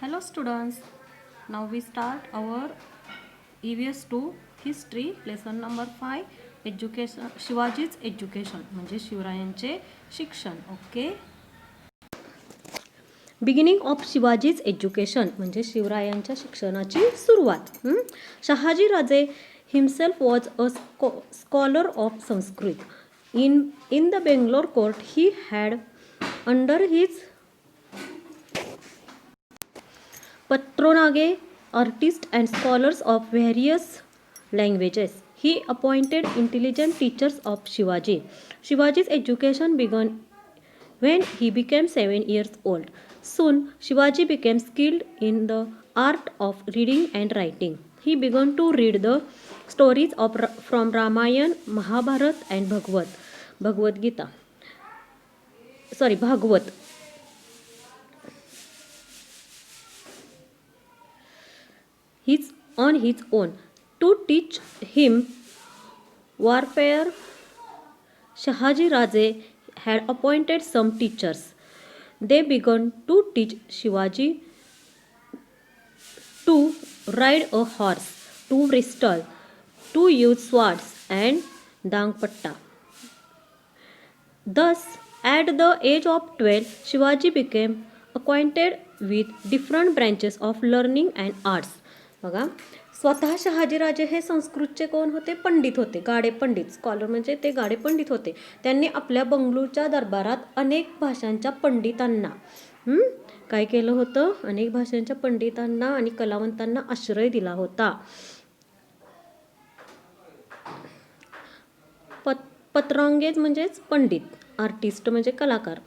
Hello students, now we start our EVS 2 history lesson number 5 education शिवाजीच education म्हणजे शिवरायांचे शिक्षण. Okay, beginning of Shivaji's education म्हणजे शिवरायांच्या शिक्षणाची सुरुवात. शहाजी राजे himself was a scholar of Sanskrit. In the Bangalore court he had under his patronage artists and scholars of various languages. He appointed intelligent teachers of Shivaji. Shivaji's education began when he became 7 years old. Soon Shivaji became skilled in the art of reading and writing. He began to read the stories from Ramayana, Mahabharata and Bhagavad Gita. Bhagavad. On his own. To teach him warfare, Shahaji Raje had appointed some teachers. They began to teach Shivaji to ride a horse, to wrestle, to use swords and dangpatta. Thus, at the age of 12, Shivaji became acquainted with different branches of learning and arts. बघा, स्वतः शहाजीराजे हे संस्कृतचे कोण होते? पंडित होते, गाडे Pandit. Scholar म्हणजे ते गाडे पंडित होते. त्यांनी आपल्या बंगळूरच्या दरबारात अनेक भाषांच्या पंडितांना काय केलं होतं? अनेक भाषांच्या पंडितांना आणि कलावंतांना आश्रय दिला होता. पत्रांगेज म्हणजेच पंडित, आर्टिस्ट म्हणजे कलाकार.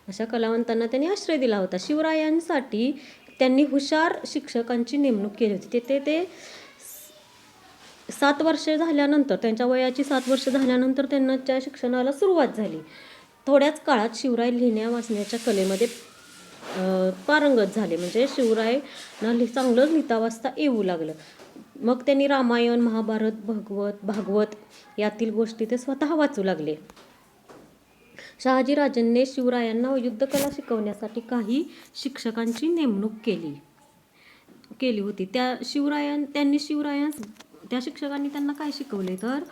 अशा कलावंतांना त्यांनी आश्रय दिला होता. शिवरायांसाठी त्यांनी हुशार शिक्षकांची नेमणूक केली होती. ते 7 वर्ष झाल्यानंतर, त्यांच्या वयाची 7 वर्ष झाल्यानंतर त्यांना त्या शिक्षणाला सुरुवात झाली. थोड्याच काळात शिवराय लिहिण्या वाचण्याच्या कलेमध्ये पारंगत झाले. म्हणजे शिवरायांना चांगलं लिहिता वाचता येऊ लागलं. मग त्यांनी रामायण, महाभारत, भागवत यातील गोष्टी ते स्वतः वाचू लागले. शहाजीराजांनी शिवरायांना युद्धकला शिकवण्यासाठी काही शिक्षकांची नेमणूक केली होती. त्या शिक्षकांनी त्यांना काय शिकवले तर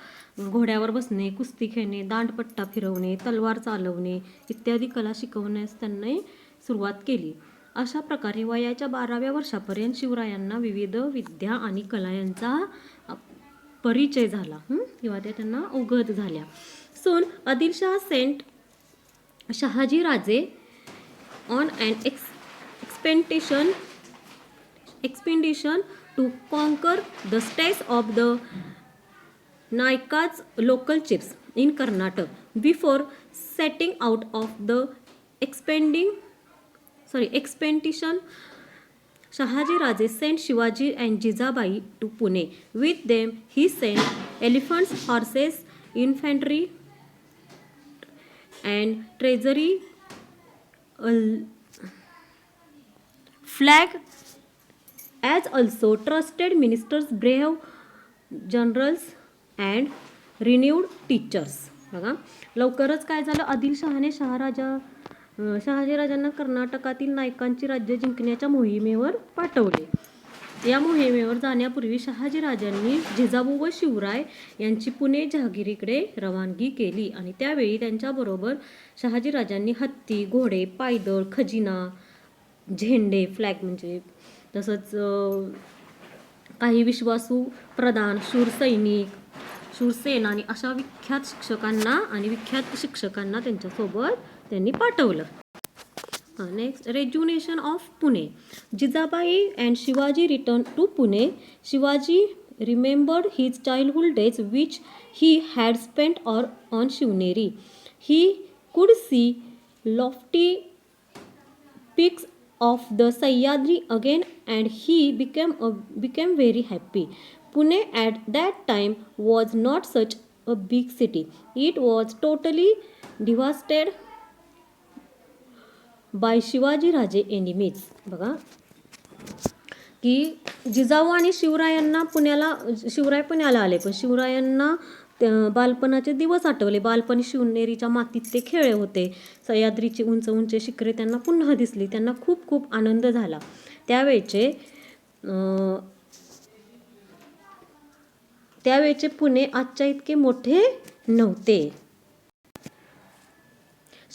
घोड्यावर बसणे, कुस्ती खेळणे, दांडपट्टा फिरवणे, तलवार चालवणे इत्यादी कला शिकवण्यास त्यांनी सुरुवात केली. अशा प्रकारे वयाच्या 12व्या वर्षापर्यंत शिवरायांना विविध विद्या आणि कला यांचा परिचय झाला किंवा त्या त्यांना अवगत झाल्या. सोन Adilshah sent Shahaji Raje on an expedition to conquer the states of the Naikas local chiefs in Karnataka. Before setting out of the expedition, Shahaji Raje sent Shivaji and Jijabai to Pune. With them, he sent elephants, horses, infantry, and treasury flag, as also trusted ministers, brave generals and renowned teachers. बघा, लवकरच काय झालं? आदिलशहाने शहाजीराजांना कर्नाटकातील नायकांची राज्य जिंकण्याच्या मोहिमेवर पाठवले. या मोहिमेवर जाण्यापूर्वी शहाजीराजांनी जिजाऊ व शिवराय यांची पुणे जहागिरीकडे रवानगी केली आणि त्यावेळी त्यांच्याबरोबर शहाजीराजांनी हत्ती, घोडे, पायदळ, खजिना, झेंडे, फ्लॅग म्हणजे तसंच काही विश्वासू प्रधान, शूरसेना आणि अशा विख्यात शिक्षकांना त्यांच्यासोबत त्यांनी पाठवलं. Next, rejuvenation of Pune. Jijabai and Shivaji returned to Pune. Shivaji remembered his childhood days which he had spent on Shivneri. He could see lofty peaks of the Sahyadri again and he became very happy. Pune at that time was not such a big city. It was totally devastated by Shivaji Raje enemies. बघा की जिजाऊ आणि शिवराय पुण्याला आले, पण शिवरायांना बालपणाचे दिवस आठवले. बालपणी शिवनेरीच्या मातीत ते खेळले होते. सह्याद्रीची उंच उंच शिखरे त्यांना पुन्हा दिसली. त्यांना खूप खूप आनंद झाला. त्यावेळचे पुणे आजच्या इतके मोठे नव्हते.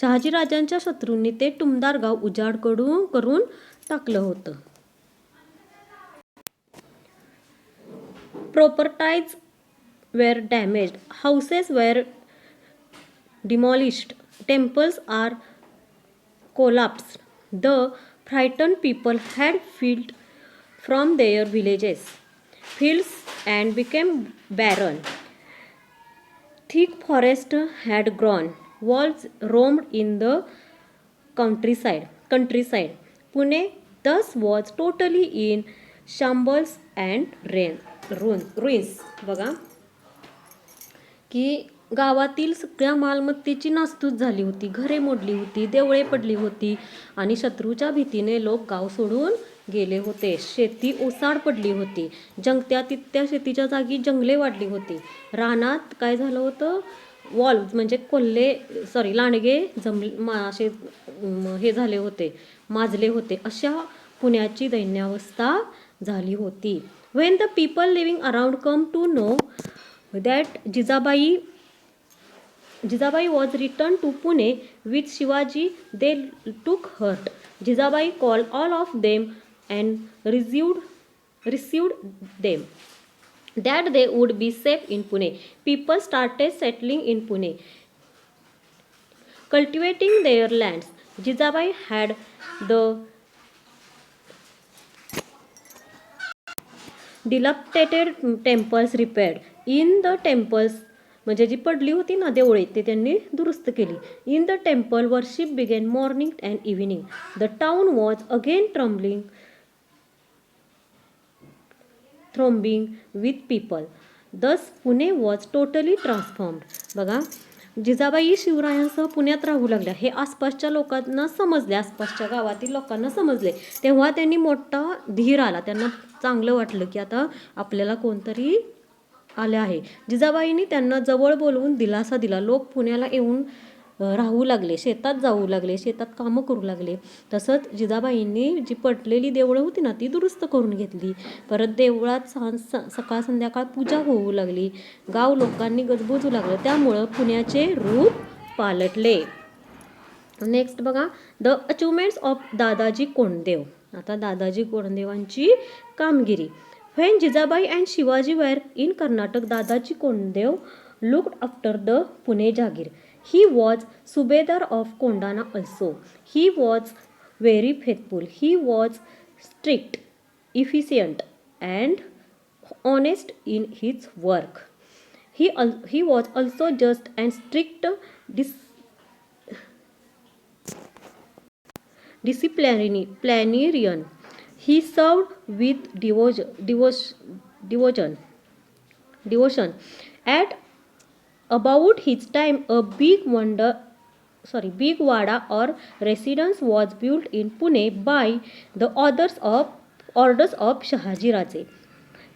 शहाजीराजांच्या शत्रूंनी ते टुमदार गाव उजाड करून टाकलं होतं. Properties were damaged, houses were demolished, temples are collapsed. The frightened people had fled from their villages, fields and became barren. Thick forest had grown, wolves roamed in the countryside. Pune thus was totally in shambles and ruins. बघा की गावातील सगळ्या मालमत्तेची नासधूस झाली होती, घरे मोडली होती, देवळे पडली होती आणि शत्रूच्या भीतीने लोक गाव सोडून गेले होते. शेती ओसाड पडली होती. त्या शेतीच्या जागी जंगले वाढली होती. रानात काय झालं होतं, वॉल्व्स म्हणजे लांडगे असे हे झाले होते, माजले होते. अशा पुण्याची दैन्यावस्था झाली होती. When the people living around come to know that Jijabai was returned to Pune with Shivaji, they took heart. Jijabai called all of them and received them that they would be safe in Pune. People started settling in Pune, cultivating their lands. Jijabai had the dilapidated temples repaired. In the temples म्हणजे जी पडली होती ना देवळे ते त्यांनी दुरुस्त केली. In the temple worship began morning and evening. The town was again thronging with people. Thus Pune was totally transformed. बघा जिजाबाई शिवरायांसह पुण्यात राहू लागल्या. हे आसपासच्या लोकांना समजले, आसपासच्या गावातील लोकांना समजले. तेव्हा त्यांनी मोठा धीर आला. त्यांना चांगलं वाटलं की आता आपल्याला कोणतरी आले आहे. जिजाबाईंनी त्यांना जवळ बोलवून दिलासा दिला. लोक पुण्याला येऊन राहू लागले, शेतात जाऊ लागले, शेतात कामं करू लागले. तसंच जिजाबाईंनी जी पडलेली देवळं होती ना ती दुरुस्त करून घेतली. परत देवळात सकाळ संध्याकाळ पूजा होऊ लागली. गाव लोकांनी गजबजू लागलं. त्यामुळं पुण्याचे रूप पालटले. नेक्स्ट बघा, the achievements of Dadaji Konddev. आता दादाजी कोंडदेवांची कामगिरी. When Jijabai and Shivaji were in Karnataka, Dadaji Kondev looked after the Pune Jagir. He was Subedar of Kondana also. He was very faithful. He was strict, efficient, and honest in his work. He was also just and strict disciplinarian. He served with devotion. At about his time, a big wada or residence was built in Pune by the orders of Shahaji Raje.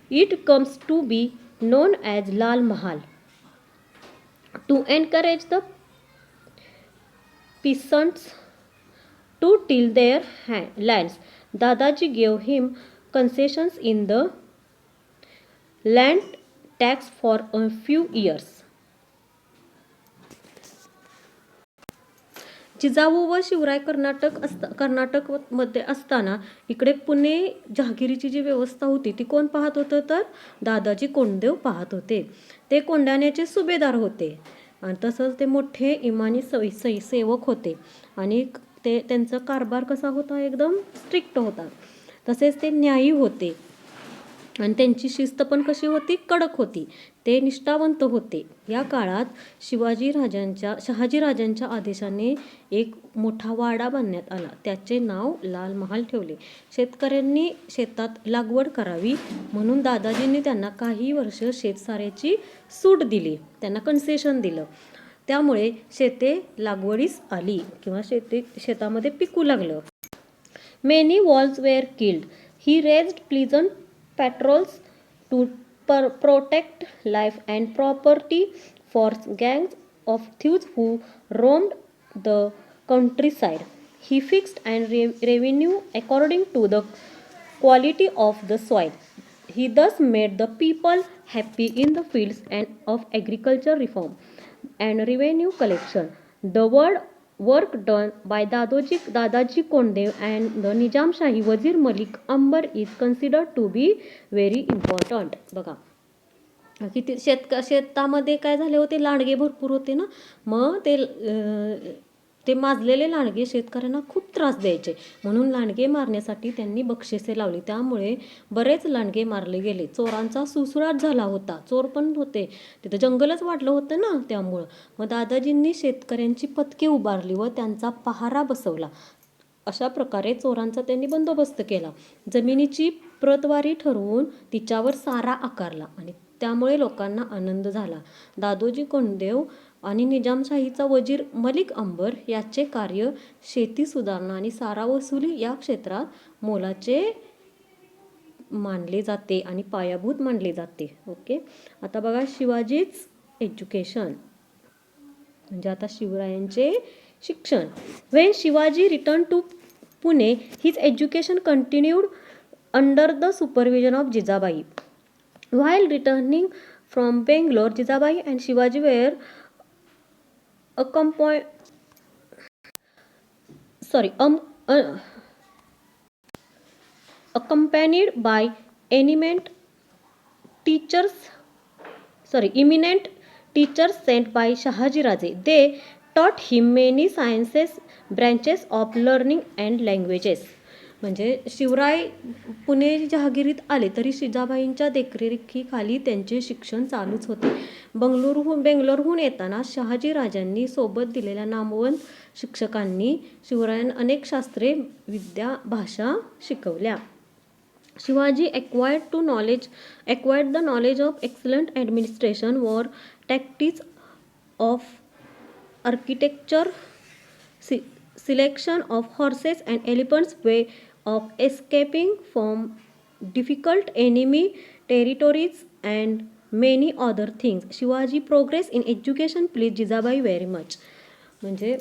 It comes to be known as Lal Mahal. To encourage the peasants to till their lands, Dadaji gave him concessions in the land tax for a few years. Jijau व शिवराय कर्नाटकमध्ये असताना इकडे पुणे जहागिरीची जी व्यवस्था होती ती कोण पाहत होतं, तर दादाजी कोंडदेव पाहत होते. ते कोंढाण्याचे सुभेदार होते आणि तसंच ते मोठे इमानी सेवक होते आणि त्यांचा कारभार कसा होता, एकदम स्ट्रिक्ट होता. तसेच ते न्यायी होते आणि त्यांची शिस्त पण कशी होती, कडक होती. ते निष्ठावंत होते. या काळात शहाजीराजांच्या आदेशाने एक मोठा वाडा बांधण्यात आला. त्याचे नाव लाल महाल ठेवले. शेतकऱ्यांनी शेतात लागवड करावी म्हणून दादाजींनी त्यांना काही वर्ष शेतसाऱ्याची सूट दिली, त्यांना कन्सेशन दिलं. त्यामुळे शेते लागवडीस आली किंवा शेतामध्ये पिकू लागलं. Many wolves were killed. He raised pleasant patrols to protect life and property for gangs of thieves who roamed the countryside. He fixed and revenue according to the quality of the soil. He thus made the people happy in the fields and of agriculture reform and revenue collection. The work done by Dadaji Kondev and the Nizam Shahi Wazir Malik Ambar is considered to be very important. बघा किती शेतामध्ये काय झाले होते, लांडगे भरपूर होते ना, मग ते माजलेले लांडगे शेतकऱ्यांना खूप त्रास द्यायचे, म्हणून लांडगे मारण्यासाठी त्यांनी बक्षिसे लावली. त्यामुळे बरेच लांडगे मारले गेले. चोरांचा सुळसुळाट झाला होता, चोर पण होते तिथं, जंगलच वाढलं होतं ना, त्यामुळं मग दादाजींनी शेतकऱ्यांची पथके उभारली व त्यांचा पहारा बसवला. अशा प्रकारे चोरांचा त्यांनी बंदोबस्त केला. जमिनीची प्रतवारी ठरवून तिच्यावर सारा आकारला आणि त्यामुळे लोकांना आनंद झाला. दादोजी कोंडदेव आणि निजामशाहीचा वजीर मलिक अंबर याचे कार्य शेती सुधारणा आणि सारा वसुली या क्षेत्रात मोलाचे मानले जाते आणि पायाभूत मानले जाते. ओके, आता बघा शिवाजीच एज्युकेशन, म्हणजे आता शिवरायांचे शिक्षण. When Shivaji return to Pune, his education continued under the supervision of Jijabai. While returning from Bangalore, Jijabai and Shivaji were accompanied by eminent teachers sent by Shahaji Raje. They taught him many sciences, branches of learning and languages. म्हणजे शिवराय पुणे जहागिरीत आले तरी जिजाबाईंच्या देखरेखीखाली त्यांचे शिक्षण चालूच होते. बेंगलोरहून येताना शहाजी राजांनी सोबत दिलेल्या नामवंत शिक्षकांनी शिवरायांना अनेक शास्त्रे, विद्या, भाषा शिकवल्या. Shivaji acquired the knowledge of excellent administration, war tactics, of architecture, selection of horses and elephants, way of escaping from difficult enemy territories, and many other things. Shivaji progress in education pleased Jijabai very much. म्हणजे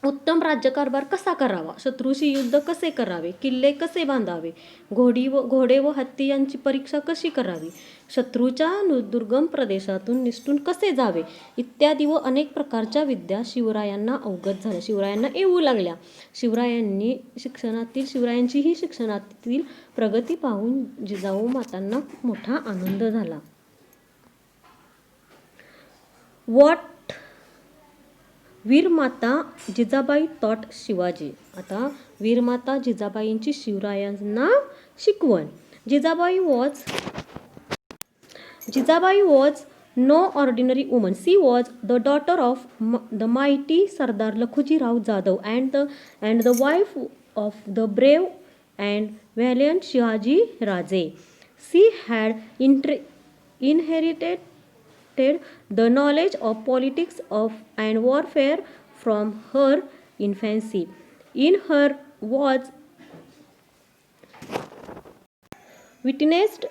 उत्तम राज्यकारभार कसा करावा, शत्रूशी युद्ध कसे करावे, किल्ले कसे बांधावे, घोडे व हत्ती यांची परीक्षा कशी करावी, शत्रूच्या दुर्गम प्रदेशातून निसटून कसे जावे, इत्यादी व अनेक प्रकारच्या विद्या शिवरायांना अवगत झाल्या, शिवरायांना येऊ लागल्या. शिवरायांची ही शिक्षणातील प्रगती पाहून जिजाऊ मातांना मोठा आनंद झाला. व्हॉट वीरमाता जिजाबाई तॉट शिवाजी. आता वीरमाता जिजाबाईंची शिवरायांना शिकवण. Jijabai was no ordinary woman. She was the daughter of the mighty Sardar Lakhuji Rao Jadhav and the wife of the brave and valiant Shahaji Raje. She had inherited the knowledge of politics and warfare from her infancy. In her was witnessed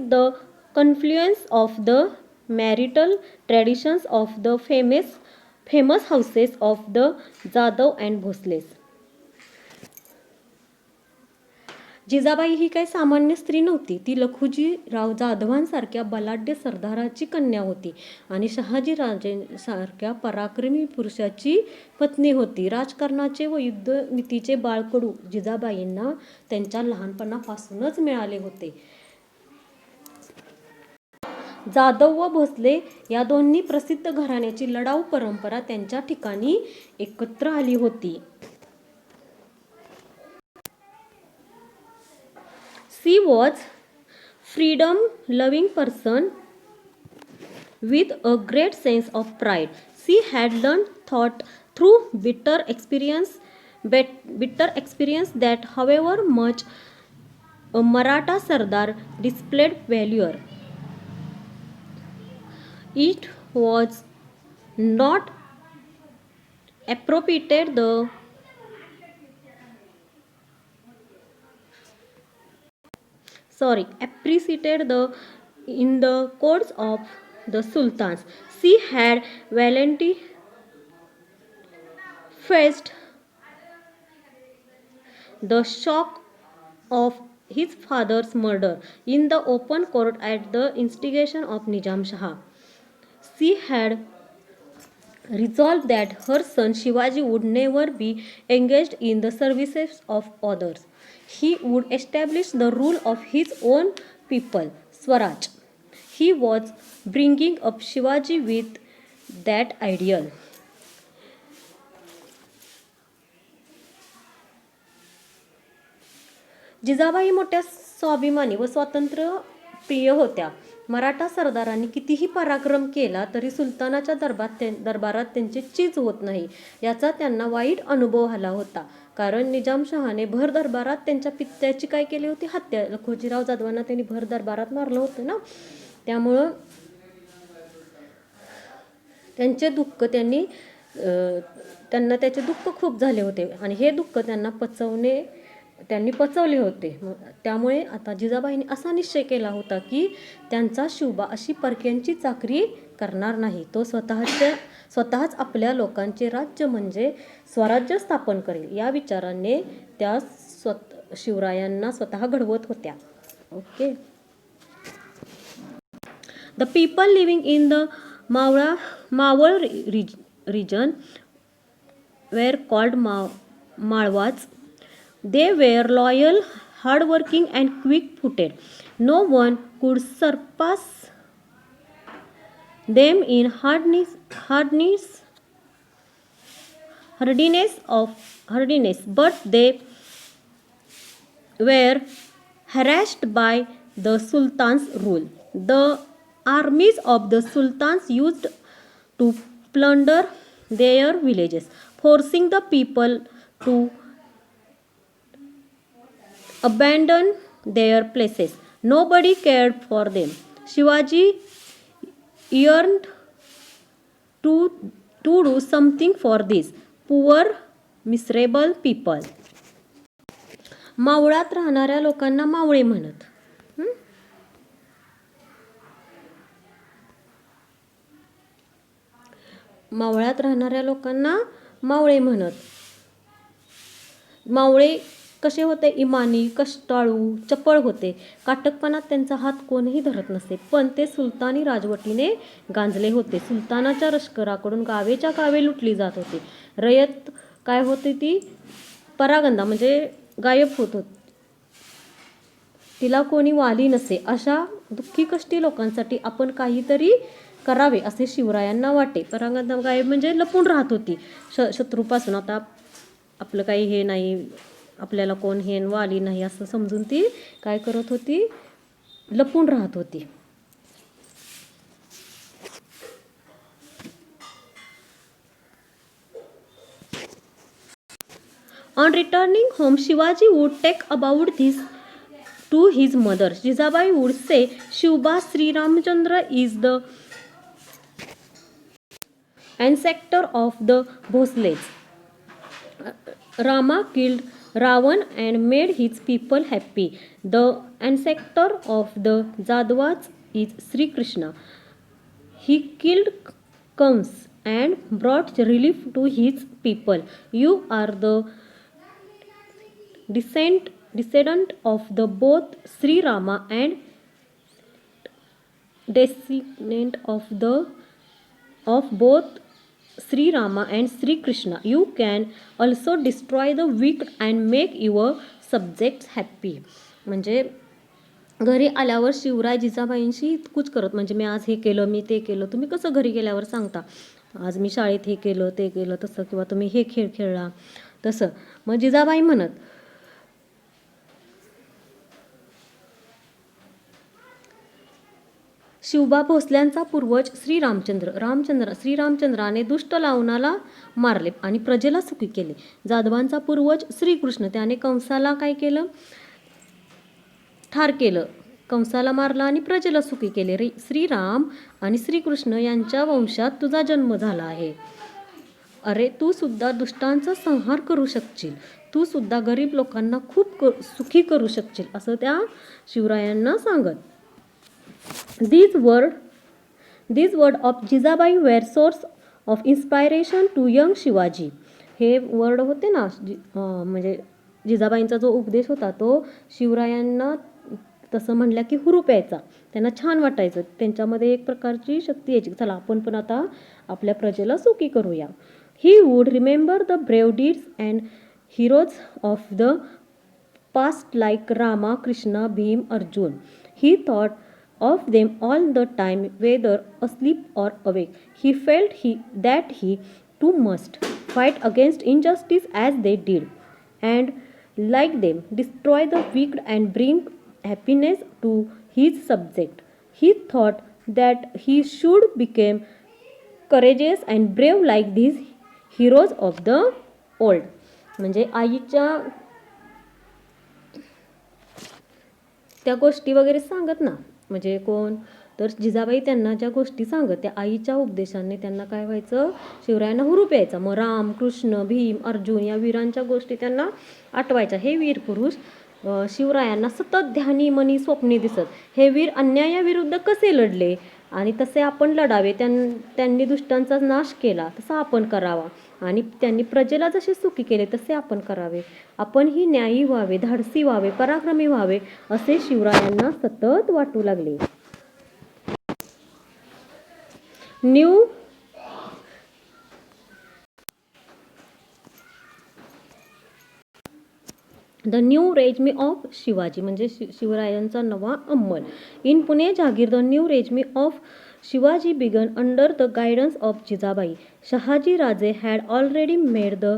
the confluence of the marital traditions of the famous houses of the Jadhav and Bhosles. Jijabai ही काही सामान्य स्त्री नव्हती. ती लखुजी राव जाधवांसारख्या बलाढ्य सरदाराची कन्या होती आणि शहाजी राजेंसारख्या पराक्रमी पुरुषाची पत्नी होती. राजकारणाचे व युद्धनीतीचे बाळकडू जिजाबाईंना त्यांच्या लहानपणापासूनच मिळाले होते. जाधव व भोसले या दोन्ही प्रसिद्ध घराण्याची लढाऊ परंपरा त्यांच्या ठिकाणी एकत्र आली होती. She was freedom-loving person with a great sense of pride. She had learned through bitter experience that however much a Maratha Sardar displayed valor, it was not appropriated in the courts of the sultans. She had valiantly faced the shock of his father's murder in the open court at the instigation of Nizam Shah. She had resolved that her son Shivaji would never be engaged in the services of others. He would establish the rule of his own people, Swaraj. He was bringing up Shivaji with that ideal. Jijabai मोठ्या स्वाभिमानी व स्वातंत्र्य प्रिय होत्या. मराठा सरदारांनी कितीही पराक्रम केला तरी सुलतानाच्या दरबारात त्यांची चीज होत नाही, याचा त्यांना वाईट अनुभव आला होता. कारण निजामशहाने भर दरबारात त्यांच्या पित्याची काय केली होती, हत्या. लखोजीराव जाधवांना त्यांनी भर दरबारात मारलं होतं ना, त्यामुळं त्यांचे दुःख त्यांना त्याचे दुःख खूप झाले होते आणि हे दुःख त्यांनी पचवले होते. त्यामुळे आता जिजाबाईंनी असा निश्चय केला होता की त्यांचा शिवबा अशी परक्यांची चाकरी करणार नाही. तो स्वतःच आपल्या लोकांचे राज्य म्हणजे स्वराज्य स्थापन करेल, या विचाराने त्या शिवरायांना स्वतः घडवत होत्या. Okay. The people living in the Maval region were called Malwas. They were loyal, hardworking and quick-footed. No one could surpass them in hardiness, but they were harassed by the Sultan's rule. The armies of the Sultans used to plunder their villages, forcing the people to abandon their places. Nobody cared for them. Shivaji yearned to do something for these poor, miserable people. मावळात राहणाऱ्या लोकांना मावळे म्हणत. मावळात राहणाऱ्या लोकांना मावळे म्हणत. मावळे कसे होते? इमानी, कष्टाळू, चपळ होते. काटकपणात त्यांचा हात कोणीही धरत नसे, पण ते सुलतानी राजवटीने गांजले होते. सुलतानाच्या लष्कराकडून गावेच्या गावे लुटली जात होती. रयत काय होती? ती परागंदा म्हणजे गायब होत होती. तिला कोणी वाली नसे. अशा दुःखी कष्टी लोकांसाठी आपण काहीतरी करावे असे शिवरायांना वाटे. परागंदा गायब म्हणजे लपून राहत होती शत्रूपासून. आता आपलं काही हे नाही, आपल्याला कोण हे वाली नाही असं समजून ती काय करत होती? लपून राहत होती. On returning home, Shivaji would take about this to his mother. Jijabai would say, Shivba Sri Ramchandra is the ancestor of the Bhosles. Rama killed Ravan and made his people happy. The ancestor of the Jadavas is Sri Krishna. He killed Kams and brought relief to his people. You are the descendant of the both Sri Rama and descendant of both Sri Rama and Sri Krishna. You can also destroy the wicked and make your subjects happy. म्हणजे घरी आल्यावर शिवराय जिजाबाईंशी कुछ करत. म्हणजे मी आज हे केलं, मी ते केलं. तुम्ही कसं घरी गेल्यावर सांगता, आज मी शाळेत हे केलं, ते केलं, तसं, किंवा तुम्ही हे खेळ खेळला तसं. मग जिजाबाई म्हणत, शिवबा भोसल्यांचा पूर्वज श्रीरामचंद्राने दुष्ट लावणाला मारले आणि प्रजेला सुखी केले. जाधवांचा पूर्वज श्रीकृष्ण, त्याने कंसाला काय केलं? ठार केलं. कंसाला मारला आणि प्रजेला सुखी केले. श्रीराम आणि श्रीकृष्ण यांच्या वंशात तुझा जन्म झाला आहे. अरे, तू सुद्धा दुष्टांचा संहार करू शकशील, तू सुद्धा गरीब लोकांना खूप सुखी करू शकशील, असं त्या शिवरायांना सांगत. These words of Jijabai were source of inspiration to young Shivaji. हे वर्ड होते ना, म्हणजे जिजाबाईंचा जो उपदेश होता तो शिवरायांना तसं म्हणल्या की हुरूप यायचा, त्यांना छान वाटायचं, त्यांच्यामध्ये एक प्रकारची शक्ती यायची, चला आपण पण आता आपल्या प्रजेला सुखी करूया. He would remember the brave deeds and heroes of the past like Rama, Krishna, Bhim, Arjun. He thought of them all the time, whether asleep or awake. He felt that he too must fight against injustice as they did, and like them, destroy the wicked and bring happiness to his subject. He thought that he should become courageous and brave like these heroes of the old. म्हणजे आईच्या त्या गोष्टी वगैरे सांगत ना, म्हणजे कोण तर जिजाबाई त्यांना ज्या गोष्टी सांगत त्या आईच्या उपदेशाने त्यांना काय व्हायचं, शिवरायांना हुरूप यायचा. मग राम, कृष्ण, भीम, अर्जुन या वीरांच्या गोष्टी त्यांना आठवायच्या. हे वीर पुरुष शिवरायांना सतत ध्यानी मनी स्वप्नी दिसत. हे वीर अन्यायाविरुद्ध कसे लढले आणि तसे आपण लढावे, त्यांनी दुष्टांचा नाश केला तसा आपण करावा आणि त्यांनी प्रजेला जसे सुखी केले तसे आपण करावे. आपणही न्यायी व्हावे, धाडसी व्हावे, पराक्रमी व्हावे असे शिवरायांना सतत वाटू लागले. The new regime of Shivaji म्हणजे शिवरायांचा नवा अंमल. In Pune jagir the new regime of Shivaji began under the guidance of Jijabai. Shahaji Raje had already made the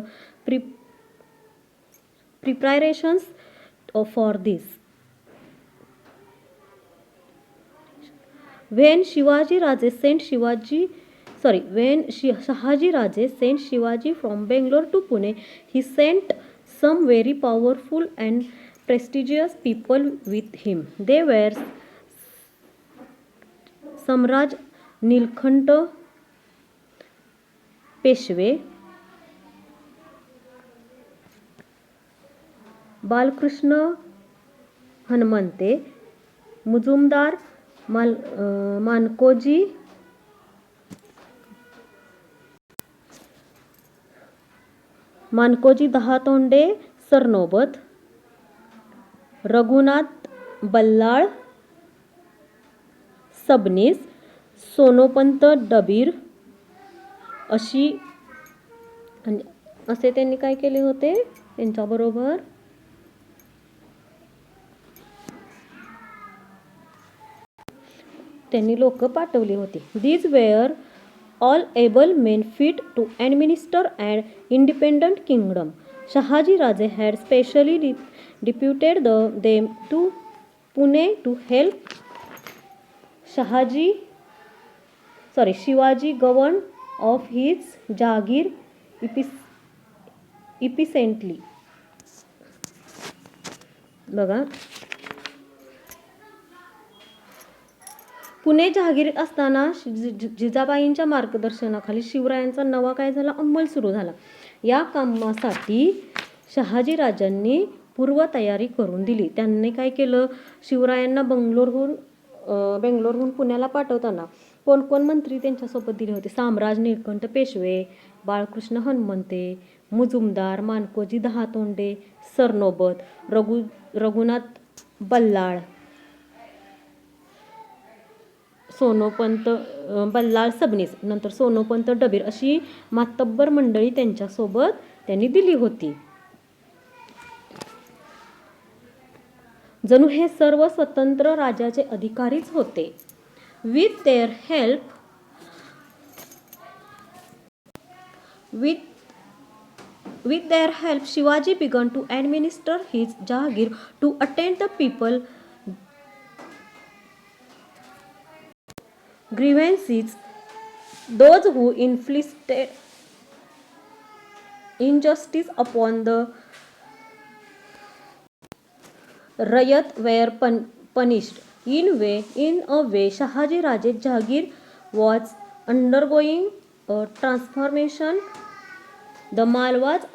preparations for this. When Shahaji Raje sent Shivaji from Bangalore to Pune, he sent some very powerful and prestigious people with him. They were सम्राट नीलकंठ पेशवे, बालकृष्ण हनुमंते, मुजुमदार मानकोजी दहातोंडे सरनोबत, रघुनाथ बल्लाळ सबनीस, सोनोपंत डबीर असे त्यांनी काय केले होते, त्यांच्याबरोबर त्यांनी लोक पाठवली होती. These were all able men fit to administer an independent kingdom. Shahaji Raje had specially deputed them to Pune to help Shivaji govern of his Jagir efficiently. बघा, पुणे जहागीर असताना जिजाबाईंच्या मार्गदर्शनाखाली शिवरायांचा नवा काय झाला, अंमल सुरू झाला. या कामासाठी शहाजी राजांनी पूर्वतयारी करून दिली. त्यांनी काय केलं, शिवरायांना बेंगलोरहून पुण्याला पाठवताना कोण कोण मंत्री त्यांच्यासोबत दिले होते, सम्राट नीलकंठ पेशवे, बाळकृष्ण हनुमंते, मुजुमदार, मानकोजी दहातोंडे सरनोबत, रघुनाथ बल्लाळ, सोनोपंत बल्लाळ सबनीस, नंतर सोनोपंत डबीर अशी मातब्बर मंडळी त्यांच्यासोबत त्यांनी दिली होती. जणू हे सर्व स्वतंत्र राजाचे अधिकारीच होते. With their help, Shivaji began to administer his Jahagir to attend the people grievances, those who inflicted injustice upon the Rayat were punished. In a way, Shahaji Raje's Jahagir was undergoing a transformation. The Malwas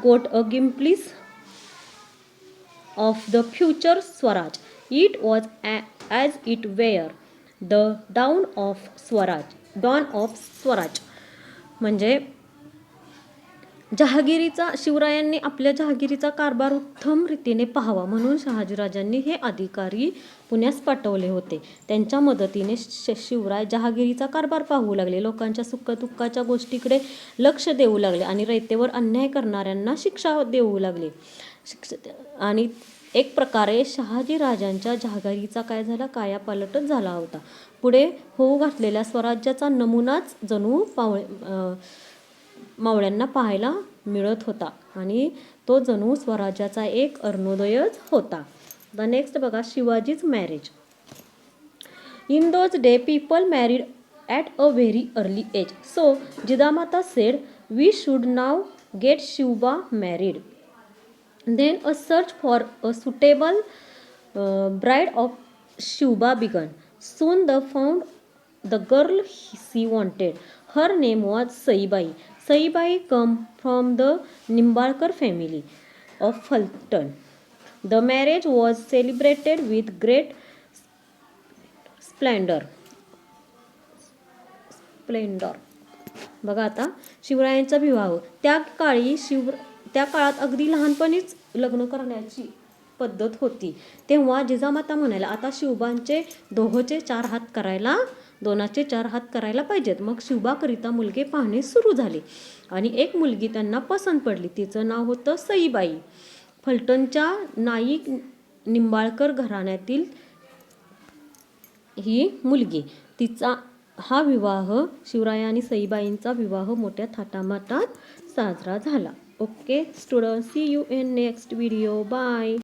got a glimpse of the future Swaraj. It was as it were the dawn of Swaraj. Dawn of Swaraj. म्हणजे जहागिरीचा शिवरायांनी आपल्या जहागिरीचा कारभार उत्तम रीतीने पाहावा म्हणून शहाजीराजांनी हे अधिकारी पुण्यास पाठवले होते. त्यांच्या मदतीने शिवराय जहागिरीचा कारभार पाहू लागले, लोकांच्या सुखदुःखाच्या गोष्टीकडे लक्ष देऊ लागले आणि रयतेवर अन्याय करणाऱ्यांना शिक्षा देऊ लागले. आणि एक प्रकारे शहाजीराजांच्या जहागिरीचा काय झाला, कायापालटच झाला होता. पुढे होऊ घातलेल्या स्वराज्याचा नमुनाच जणू मावळ्यांना पाहायला मिळत होता आणि तो जणू स्वराज्याचा एक अरुणोदयच होता. द नेक्स्ट बघा, Shivaji's marriage. In those day people married at a very early age. So Jijamata said, we should now get Shivba married. Then a search for a suitable bride of Shiva began. Soon they found the girl she wanted. Her name was Saibai. Saibai came from the Nimbalkar family of Fulton. The marriage was celebrated with great splendor. बघा आता शिवरायांचा विवाह. त्या काळात अगदी लहानपणीच लग्न करण्याची पद्धत होती. तेव्हा जिजामाता म्हणाल्या, आता शिवबांचे दोनाचे चार हात करायला पाहिजेत. मग शिवबाकरिता मुलगे पाहणे सुरू झाले आणि एक मुलगी त्यांना पसंत पडली. तिचं नाव होतं सईबाई. फलटणच्या नाईक निंबाळकर घराण्यातील ही मुलगी. तिचा हा विवाह, शिवराय आणि सईबाईंचा विवाह मोठ्या थाटामाटात साजरा झाला. Okay student, see you in next video. Bye.